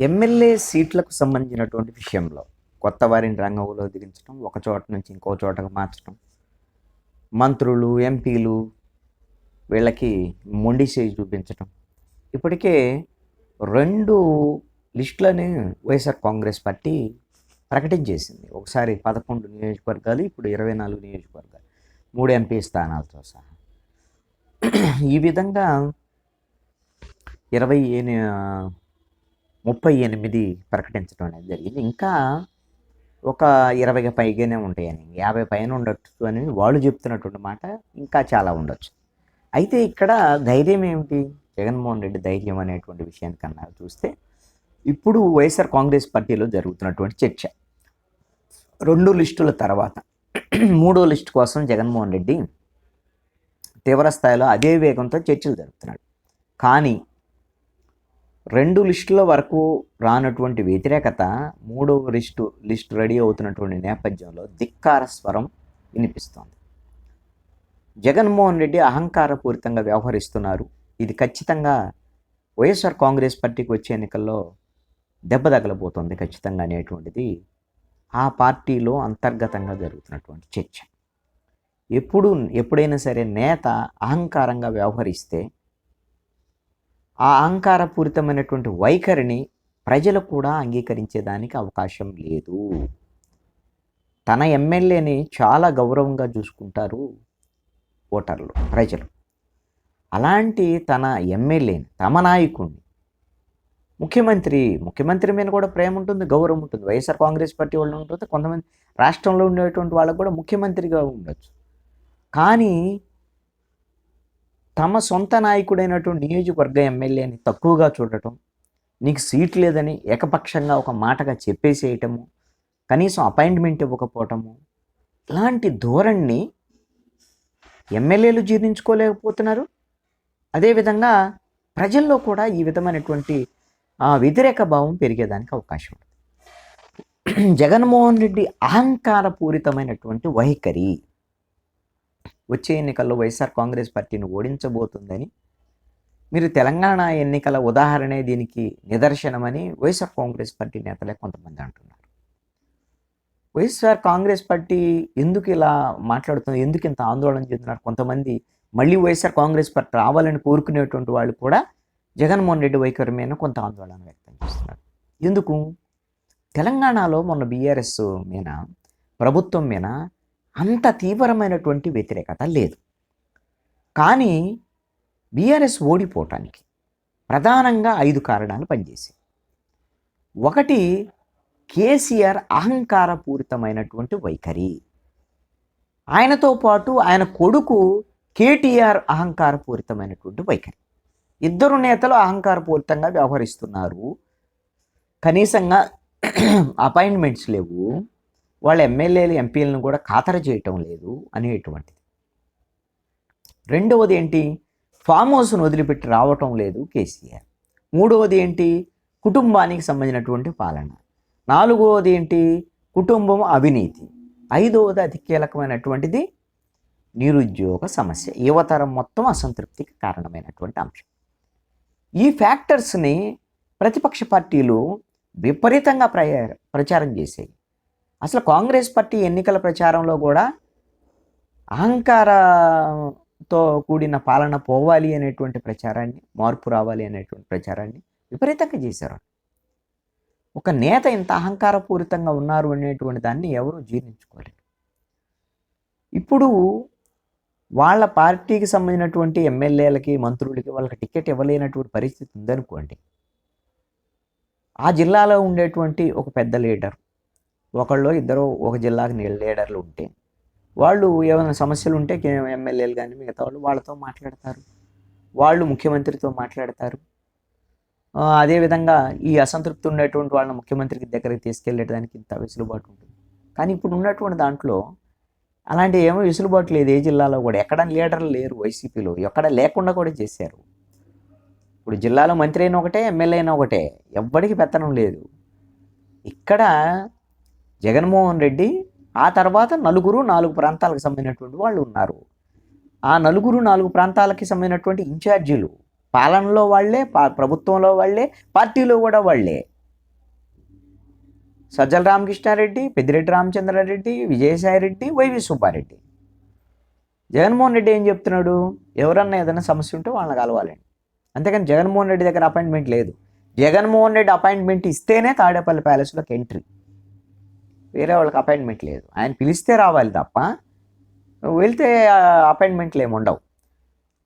MLA సీట్లకు సంబంధించినటువంటి విషయంలో కొత్త వారిని రంగంలో దిగించడం, ఒక చోట నుంచి ఇంకో చోటకు మార్చడం, మంత్రులు, ఎంపీలు వీళ్ళకి మొండి చేయి చూపించడం. ఇప్పటికే 2 లిస్టులని వైఎస్ఆర్ కాంగ్రెస్ పార్టీ ప్రకటించేసింది. ఒకసారి 11 నియోజకవర్గాలు, ఇప్పుడు 24 నియోజకవర్గాలు, 3 ఎంపీ స్థానాలతో సహా. ఈ విధంగా 38 ప్రకటించడం అనేది జరిగింది. ఇంకా ఒక 20కి పైగానే ఉంటాయని, 50 పైన ఉండొచ్చు అని వాళ్ళు చెప్తున్నటువంటి మాట. ఇంకా చాలా ఉండొచ్చు. అయితే ఇక్కడ ధైర్యం ఏమిటి? జగన్మోహన్ రెడ్డి ధైర్యం అనేటువంటి విషయానికన్నా చూస్తే ఇప్పుడు వైఎస్ఆర్ కాంగ్రెస్ పార్టీలో జరుగుతున్నటువంటి చర్చ 2 లిస్టుల తర్వాత 3వ లిస్టు కోసం జగన్మోహన్ రెడ్డి తీవ్రస్థాయిలో అదే వేగంతో చర్చలు జరుపుతున్నాడు. కానీ 2 లిస్టుల వరకు రానటువంటి వ్యతిరేకత 3వ లిస్టు రెడీ అవుతున్నటువంటి నేపథ్యంలో ధిక్కార స్వరం వినిపిస్తోంది. జగన్మోహన్ రెడ్డి అహంకారపూరితంగా వ్యవహరిస్తున్నారు. ఇది ఖచ్చితంగా వైఎస్ఆర్ కాంగ్రెస్ పార్టీకి వచ్చే ఎన్నికల్లో దెబ్బ తగలబోతోంది ఖచ్చితంగా అనేటువంటిది ఆ పార్టీలో అంతర్గతంగా జరుగుతున్నటువంటి చర్చ. ఎప్పుడైనా సరే నేత అహంకారంగా వ్యవహరిస్తే ఆ అహంకారపూరితమైనటువంటి వైఖరిని ప్రజలు కూడా అంగీకరించేదానికి అవకాశం లేదు. తన ఎమ్మెల్యేని చాలా గౌరవంగా చూసుకుంటారు ఓటర్లు, ప్రజలు. అలాంటి తన ఎమ్మెల్యేని, తమ నాయకుడిని, ముఖ్యమంత్రి మీద కూడా ప్రేమ ఉంటుంది, గౌరవం ఉంటుంది. వైఎస్ఆర్ కాంగ్రెస్ పార్టీ వాళ్ళు ఉంటుంది, కొంతమంది రాష్ట్రంలో ఉండేటువంటి వాళ్ళకు కూడా ముఖ్యమంత్రిగా ఉండొచ్చు. కానీ తమ సొంత నాయకుడైనటువంటి నియోజకవర్గ ఎమ్మెల్యేని తక్కువగా చూడటం, నీకు సీట్ లేదని ఏకపక్షంగా ఒక మాటగా చెప్పేసేయటము, కనీసం అపాయింట్మెంట్ ఇవ్వకపోవటము, ఇలాంటి ధోరణిని ఎమ్మెల్యేలు జీర్ణించుకోలేకపోతున్నారు. అదేవిధంగా ప్రజల్లో కూడా ఈ విధమైనటువంటి వ్యతిరేక భావం పెరిగేదానికి అవకాశం ఉంది. జగన్మోహన్ రెడ్డి అహంకారపూరితమైనటువంటి వైఖరి వచ్చే ఎన్నికల్లో వైఎస్ఆర్ కాంగ్రెస్ పార్టీని ఓడించబోతుందని, మీరు తెలంగాణ ఎన్నికల ఉదాహరణే దీనికి నిదర్శనమని వైఎస్ఆర్ కాంగ్రెస్ పార్టీ నేతలే కొంతమంది అంటున్నారు. వైఎస్ఆర్ కాంగ్రెస్ పార్టీ ఎందుకు ఇలా మాట్లాడుతుంది, ఎందుకు ఇంత ఆందోళన చెందుతున్నారు? కొంతమంది మళ్ళీ వైఎస్ఆర్ కాంగ్రెస్ పార్టీ రావాలని కోరుకునేటువంటి వాళ్ళు కూడా జగన్మోహన్ రెడ్డి వైఖరి మీద కొంత ఆందోళన వ్యక్తం చేస్తున్నారు. ఎందుకు? తెలంగాణలో మొన్న బీఆర్ఎస్ మీద, ప్రభుత్వం మీద అంత తీవ్రమైనటువంటి వ్యతిరేకత లేదు. కానీ బీఆర్ఎస్ ఓడిపోవటానికి ప్రధానంగా 5 కారణాలు పనిచేసాయి. ఒకటి, కేసీఆర్ అహంకారపూరితమైనటువంటి వైఖరి. ఆయనతో పాటు ఆయన కొడుకు కేటీఆర్ అహంకారపూరితమైనటువంటి వైఖరి. ఇద్దరు నేతలు అహంకారపూరితంగా వ్యవహరిస్తున్నారు. కనీసంగా అపాయింట్మెంట్స్ లేవు, వాళ్ళ ఎమ్మెల్యేలు, ఎంపీలను కూడా ఖాతరు చేయటం లేదు అనేటువంటిది. రెండవది ఏంటి? ఫామ్ హౌస్ను వదిలిపెట్టి రావటం లేదు కేసీఆర్. మూడవది ఏంటి? కుటుంబానికి సంబంధించినటువంటి పాలన. నాలుగవది ఏంటి? కుటుంబం అవినీతి. ఐదవది అతి కీలకమైనటువంటిది నిరుద్యోగ సమస్య, యువతరం మొత్తం అసంతృప్తికి కారణమైనటువంటి అంశం. ఈ ఫ్యాక్టర్స్ని ప్రతిపక్ష పార్టీలు విపరీతంగా ప్రచారం చేశాయి. అసలు కాంగ్రెస్ పార్టీ ఎన్నికల ప్రచారంలో కూడా అహంకారంతో కూడిన పాలన పోవాలి అనేటువంటి ప్రచారాన్ని, మార్పు రావాలి అనేటువంటి ప్రచారాన్ని విపరీతంగా చేశారు. ఒక నేత ఇంత అహంకారపూరితంగా ఉన్నారు అనేటువంటి దాన్ని ఎవరూ జీర్ణించుకోలేరు. ఇప్పుడు వాళ్ళ పార్టీకి సంబంధించినటువంటి ఎమ్మెల్యేలకి, మంత్రులకి వాళ్ళకి టికెట్ ఇవ్వలేనటువంటి పరిస్థితి ఉందనుకోండి, ఆ జిల్లాలో ఉండేటువంటి ఒక పెద్ద లీడర్, ఒకళ్ళు ఇద్దరు ఒక జిల్లాకి లీడర్లు ఉంటే, వాళ్ళు ఏమైనా సమస్యలు ఉంటే ఎమ్మెల్యేలు కానీ మిగతా వాళ్ళు వాళ్ళతో మాట్లాడతారు, వాళ్ళు ముఖ్యమంత్రితో మాట్లాడతారు. అదేవిధంగా ఈ అసంతృప్తి ఉండేటువంటి వాళ్ళని ముఖ్యమంత్రికి దగ్గరికి తీసుకెళ్ళడానికి ఇంత వెసులుబాటు ఉంటుంది. కానీ ఇప్పుడు ఉన్నటువంటి దాంట్లో అలాంటి ఏమో వెసులుబాటు లేదు. ఏ జిల్లాలో కూడా ఎక్కడ లీడర్లు లేరు. వైసీపీలో ఎక్కడ లేకుండా కూడా చేశారు. ఇప్పుడు జిల్లాలో మంత్రి అయినా ఒకటే, ఎమ్మెల్యే అయినా ఒకటే, ఎవ్వడికి పెత్తనం లేదు. ఇక్కడ జగన్మోహన్ రెడ్డి, ఆ తర్వాత 4 ప్రాంతాలకు సంబంధించినటువంటి వాళ్ళు ఉన్నారు. ఆ 4 ప్రాంతాలకి సంబంధించినటువంటి ఇన్ఛార్జీలు పాలనలో వాళ్ళే, ప్రభుత్వంలో వాళ్ళే, పార్టీలో కూడా వాళ్ళే. సజ్జల రామకృష్ణారెడ్డి, పెద్దిరెడ్డి రామచంద్రారెడ్డి, విజయసాయిరెడ్డి, వైవి సుబ్బారెడ్డి. జగన్మోహన్ రెడ్డి ఏం చెప్తున్నాడు? ఎవరన్నా ఏదైనా సమస్య ఉంటే వాళ్ళని కలవాలండి. అంతేకాని జగన్మోహన్ రెడ్డి దగ్గర అపాయింట్మెంట్ లేదు. జగన్మోహన్ రెడ్డి అపాయింట్మెంట్ ఇస్తేనే తాడేపల్లి ప్యాలెస్లోకి ఎంట్రీ, వేరే వాళ్ళకి అపాయింట్మెంట్ లేదు. ఆయన పిలిస్తే రావాలి తప్ప వెళ్తే అపాయింట్మెంట్లు ఏమి ఉండవు.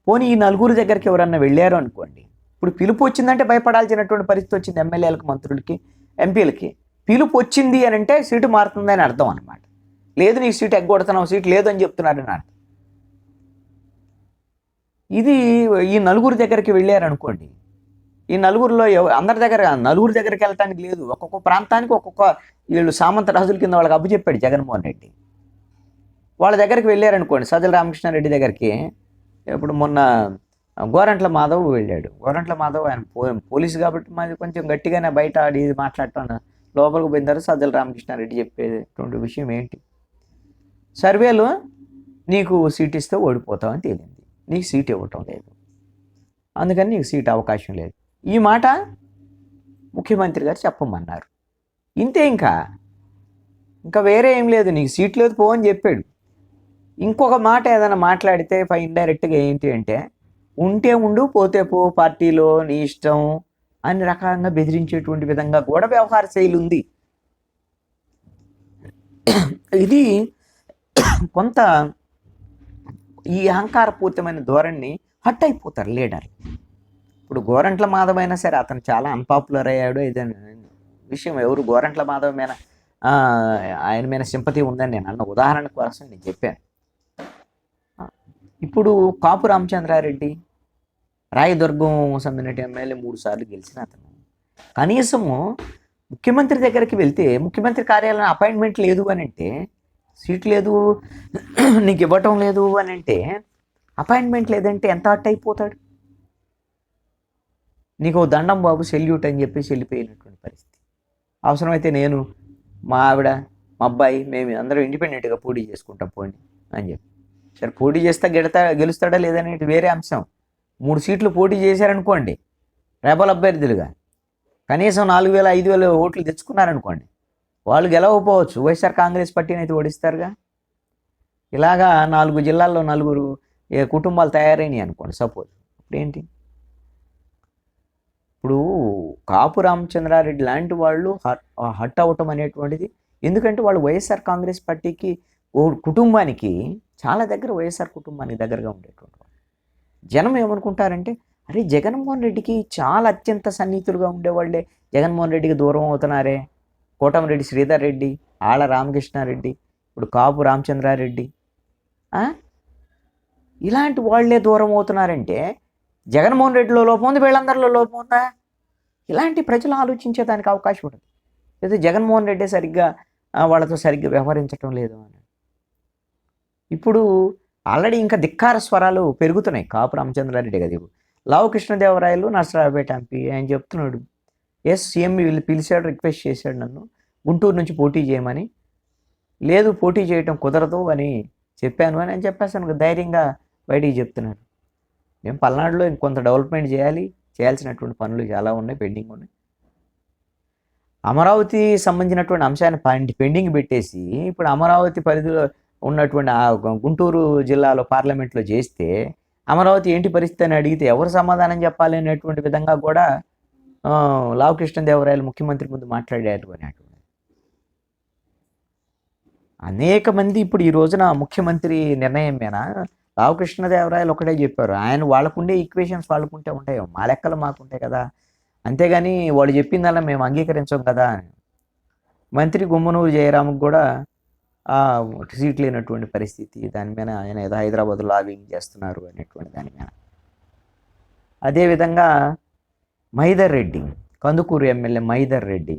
పోనీ ఈ నలుగురు దగ్గరికి ఎవరన్నా వెళ్ళారు అనుకోండి, ఇప్పుడు పిలుపు వచ్చిందంటే భయపడాల్సినటువంటి పరిస్థితి వచ్చింది ఎమ్మెల్యేలకు, మంత్రులకి, ఎంపీలకి. పిలుపు వచ్చింది అని అంటే సీటు మారుతుంది అని అర్థం అనమాట. లేదు నీకు సీటు ఎగ్గొడుతున్నావు, సీటు లేదు అని చెప్తున్నారని అర్థం. ఇది ఈ నలుగురు దగ్గరికి వెళ్ళారనుకోండి, ఈ నలుగురిలో అందరి దగ్గర నలుగురు దగ్గరికి వెళ్ళటానికి లేదు. ఒక్కొక్క ప్రాంతానికి ఒక్కొక్క వీళ్ళు సామంత రాజుల కింద వాళ్ళకి అప్పు చెప్పాడు జగన్మోహన్ రెడ్డి. వాళ్ళ దగ్గరికి వెళ్ళారనుకోండి, సజ్జల రామకృష్ణారెడ్డి దగ్గరికి. ఇప్పుడు మొన్న గోరంట్ల మాధవ్ వెళ్ళాడు. గోరంట్ల మాధవ్ ఆయన పోలీసు కాబట్టి మాది కొంచెం గట్టిగానే బయట ఆడి మాట్లాడతాను. లోపలికి పోయిన తర్వాత సజ్జల రామకృష్ణారెడ్డి చెప్పేటువంటి విషయం ఏంటి? సర్వేలో నీకు సీట్ ఇస్తే ఓడిపోతావు అని తేలింది, నీకు సీట్ ఇవ్వటం లేదు, అందుకని నీకు సీట్ అవకాశం లేదు. ఈ మాట ముఖ్యమంత్రి గారు చెప్పమన్నారు. ఇంతే, ఇంకా వేరే ఏం లేదు. నీకు సీట్ లేదు పో అని చెప్పాడు. ఇంకొక మాట ఏదైనా మాట్లాడితే ఇండైరెక్ట్గా ఏంటి అంటే, ఉంటే ఉండు పోతే పో, పార్టీలో నీ ఇష్టం అన్ని రకంగా బెదిరించేటువంటి విధంగా కూడా వ్యవహార శైలి ఉంది. ఇది కొంత ఈ అహంకారపూరితమైన ధోరణిని హట్ అయిపోతారు లీడర్. ఇప్పుడు గోరంట్ల మాధవ్ అయినా సరే అతను చాలా అన్పాపులర్ అయ్యాడు. ఇదే విషయం ఎవరు గోరంట్ల మాధవ్ మీద ఆయన మీద సింపతి ఉందని నేను అన్న ఉదాహరణ కోసం నేను చెప్పాను. ఇప్పుడు కాపు రామచంద్రారెడ్డి రాయదుర్గం సంబంధించిన ఎమ్మెల్యే 3 సార్లు గెలిచిన అతను కనీసము ముఖ్యమంత్రి దగ్గరికి వెళ్తే ముఖ్యమంత్రి కార్యాలయం అపాయింట్మెంట్ లేదు అని అంటే, సీట్ లేదు నీకు ఇవ్వటం లేదు అని అంటే, అపాయింట్మెంట్ లేదంటే ఎంత హట్ అయిపోతాడు. నీకు దండం బాబు సెల్యూట్ అని చెప్పేసి వెళ్ళిపోయినటువంటి పరిస్థితి. అవసరమైతే నేను, మా ఆవిడ, మా అబ్బాయి, మేము అందరం ఇండిపెండెంట్గా పోటీ చేసుకుంటాం పోండి అని చెప్పి. సరే పోటీ చేస్తే గెలుస్తాడా లేదనేది వేరే అంశం. 3 సీట్లు పోటీ చేశారనుకోండి రెబల్ అభ్యర్థులుగా, కనీసం 4,000 5,000 ఓట్లు తెచ్చుకున్నారనుకోండి, వాళ్ళు గెలవకపోవచ్చు, వైఎస్ఆర్ కాంగ్రెస్ పార్టీని అయితే ఓడిస్తారుగా. ఇలాగా 4 జిల్లాల్లో 4 కుటుంబాలు తయారైనాయి అనుకోండి సపోజ్. ఇప్పుడు ఏంటి? ఇప్పుడు కాపు రామచంద్రారెడ్డి లాంటి వాళ్ళు హట్ అవ్వటం అనేటువంటిది, ఎందుకంటే వాళ్ళు వైఎస్ఆర్ కాంగ్రెస్ పార్టీకి కుటుంబానికి చాలా దగ్గర, వైఎస్ఆర్ కుటుంబానికి దగ్గరగా ఉండేటువంటి వాళ్ళు. జనం ఏమనుకుంటారంటే, అరే జగన్మోహన్ రెడ్డికి చాలా అత్యంత సన్నిహితులుగా ఉండేవాళ్ళే జగన్మోహన్ రెడ్డికి దూరం అవుతున్నారే. కోటమిరెడ్డి శ్రీధర్ రెడ్డి, ఆళ్ళ రామకృష్ణారెడ్డి, ఇప్పుడు కాపు రామచంద్రారెడ్డి, ఇలాంటి వాళ్ళే దూరం అవుతున్నారంటే జగన్మోహన్ రెడ్డిలో లోపం ఉంది, వీళ్ళందరిలో లోపం ఉందా? ఇలాంటి ప్రజలు ఆలోచించేదానికి అవకాశం ఉంటుంది. లేదా జగన్మోహన్ రెడ్డి సరిగ్గా వాళ్ళతో సరిగ్గా వ్యవహరించడం లేదు అని. ఇప్పుడు ఆల్రెడీ ఇంకా ధిక్కార స్వరాలు పెరుగుతున్నాయి. కాపు రామచంద్రారెడ్డి కదా, లావు కృష్ణదేవరాయలు నర్సరావుపేట ఎంపీ ఆయన చెప్తున్నాడు, సీఎం వీళ్ళు పిలిచాడు, రిక్వెస్ట్ చేశాడు నన్ను గుంటూరు నుంచి పోటీ చేయమని. లేదు పోటీ చేయటం కుదరదు అని చెప్పాను అని అని చెప్పేసాను ధైర్యంగా బయటికి చెప్తున్నాడు. మేము పల్నాడులో ఇంకొంత డెవలప్మెంట్ చేయాల్సినటువంటి పనులు చాలా ఉన్నాయి, పెండింగ్ ఉన్నాయి. అమరావతి సంబంధించినటువంటి అంశాన్ని పెండింగ్ పెట్టేసి ఇప్పుడు అమరావతి పరిధిలో ఉన్నటువంటి గుంటూరు జిల్లాలో పార్లమెంట్లో చేస్తే అమరావతి ఏంటి పరిస్థితి అని అడిగితే ఎవరు సమాధానం చెప్పాలి అనేటువంటి విధంగా కూడా లావు కృష్ణదేవరాయలు ముఖ్యమంత్రి ముందు మాట్లాడారు అనేటువంటి అనేక మంది. ఇప్పుడు ఈ రోజున ముఖ్యమంత్రి నిర్ణయం మీద లావు కృష్ణదేవరాయలు ఒకటే చెప్పారు, ఆయన వాళ్ళకుండే ఈక్వేషన్స్ వాళ్ళకుంటే ఉంటాయి, మా లెక్కలు మాకుంటాయి కదా, అంతేగాని వాళ్ళు చెప్పిందల్లా మేము అంగీకరించాం కదా. మంత్రి గుమ్మనూరు జయరాముకు కూడా సీట్ లేనటువంటి పరిస్థితి, దాని మీద ఆయన ఏదో హైదరాబాద్లో లాబింగ్ చేస్తున్నారు అనేటువంటి దాని మీద. అదేవిధంగా మైదర్ రెడ్డి, కందుకూరు ఎమ్మెల్యే మైదర్ రెడ్డి,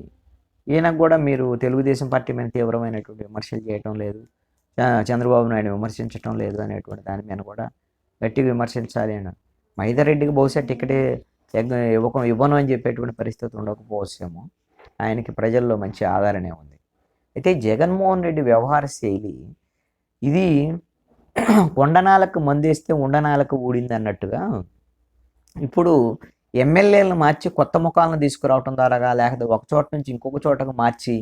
ఈయనకు కూడా మీరు తెలుగుదేశం పార్టీ మీద తీవ్రమైనటువంటి విమర్శలు చేయటం లేదు, చంద్రబాబు నాయుడు విమర్శించటం లేదు అనేటువంటి దాని మీద కూడా గట్టిగా విమర్శించాలి అని. మైదర్ రెడ్డికి బహుశా టికెటే ఇవ్వను అని చెప్పేటువంటి పరిస్థితి ఉండకపోవచ్చేమో, ఆయనకి ప్రజల్లో మంచి ఆదరణ ఉంది. అయితే జగన్మోహన్ రెడ్డి వ్యవహార శైలి ఇది కొండనాలకు మందేస్తే ఉండనాలకు ఊడింది అన్నట్టుగా, ఇప్పుడు ఎమ్మెల్యేలను మార్చి కొత్త ముఖాలను తీసుకురావటం ద్వారా, లేకపోతే ఒక చోట నుంచి ఇంకొక చోటకు మార్చి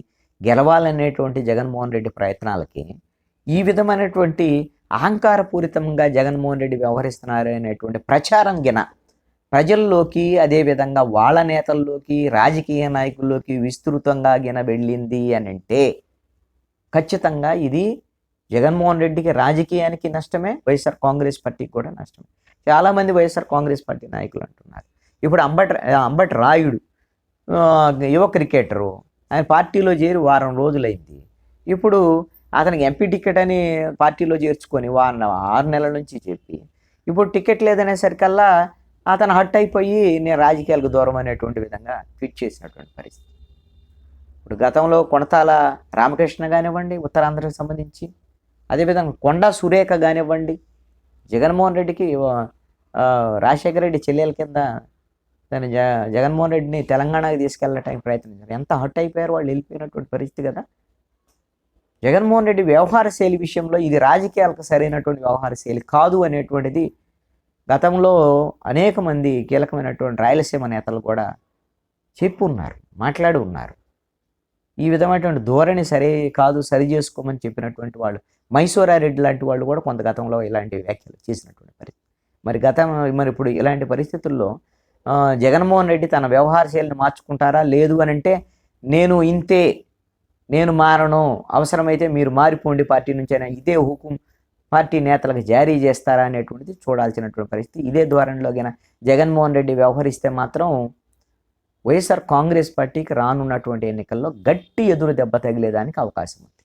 గెలవాలనేటువంటి జగన్మోహన్ రెడ్డి ప్రయత్నాలకి ఈ విధమైనటువంటి అహంకారపూరితంగా జగన్మోహన్ రెడ్డి వ్యవహరిస్తున్నారు అనేటువంటి ప్రచారం గిన ప్రజల్లోకి, అదేవిధంగా వాళ్ళ నేతల్లోకి, రాజకీయ నాయకుల్లోకి విస్తృతంగా గిన వెళ్ళింది అని అంటే ఖచ్చితంగా ఇది జగన్మోహన్ రెడ్డికి రాజకీయానికి నష్టమే, వైఎస్ఆర్ కాంగ్రెస్ పార్టీకి కూడా నష్టమే. చాలామంది వైఎస్ఆర్ కాంగ్రెస్ పార్టీ నాయకులు అంటున్నారు, ఇప్పుడు అంబటి రాయుడు యువ క్రికెటరు, ఆయన పార్టీలో చేరి వారం రోజులైంది, ఇప్పుడు అతనికి ఎంపీ టికెట్ అని పార్టీలో చేర్చుకొని 6 నెలల నుంచి చెప్పి ఇప్పుడు టికెట్ లేదనేసరికల్లా అతను హట్ అయిపోయి నేను రాజకీయాలకు దూరం అనేటువంటి విధంగా ట్వీట్ చేసినటువంటి పరిస్థితి. ఇప్పుడు గతంలో కొణతాల రామకృష్ణ కానివ్వండి, ఉత్తరాంధ్రకు సంబంధించి, అదేవిధంగా కొండా సురేఖ కానివ్వండి, జగన్మోహన్ రెడ్డికి రాజశేఖర రెడ్డి చెల్లెల కింద దాన్ని జగన్మోహన్ రెడ్డిని తెలంగాణకి తీసుకెళ్ళటానికి ప్రయత్నించారు. ఎంత హట్ అయిపోయారు వాళ్ళు, వెళ్ళిపోయినటువంటి పరిస్థితి కదా. జగన్మోహన్ రెడ్డి వ్యవహార శైలి విషయంలో ఇది రాజకీయాలకు సరైనటువంటి వ్యవహార శైలి కాదు అనేటువంటిది గతంలో అనేక మంది కీలకమైనటువంటి రాయలసీమ నేతలు కూడా చెప్పి ఉన్నారు, మాట్లాడి ఉన్నారు. ఈ విధమైనటువంటి ధోరణి సరే కాదు, సరి చేసుకోమని చెప్పినటువంటి వాళ్ళు, మైసూరారెడ్డి లాంటి వాళ్ళు కూడా కొంత గతంలో ఇలాంటి వ్యాఖ్యలు చేసినటువంటి పరిస్థితి. మరి ఇప్పుడు ఇలాంటి పరిస్థితుల్లో జగన్మోహన్ రెడ్డి తన వ్యవహార శైలిని మార్చుకుంటారా? లేదు అని అంటే నేను ఇంతే, నేను మారను, అవసరమైతే మీరు మారిపోండి పార్టీ నుంచి అయినా, ఇదే హుకుం పార్టీ నేతలకు జారీ చేస్తారా అనేటువంటిది చూడాల్సినటువంటి పరిస్థితి. ఇదే ధోరణిలో జగన్మోహన్ రెడ్డి వ్యవహరిస్తే మాత్రం వైఎస్ఆర్ కాంగ్రెస్ పార్టీకి రానున్నటువంటి ఎన్నికల్లో గట్టి ఎదురు దెబ్బ తగిలేదానికి అవకాశం ఉంది.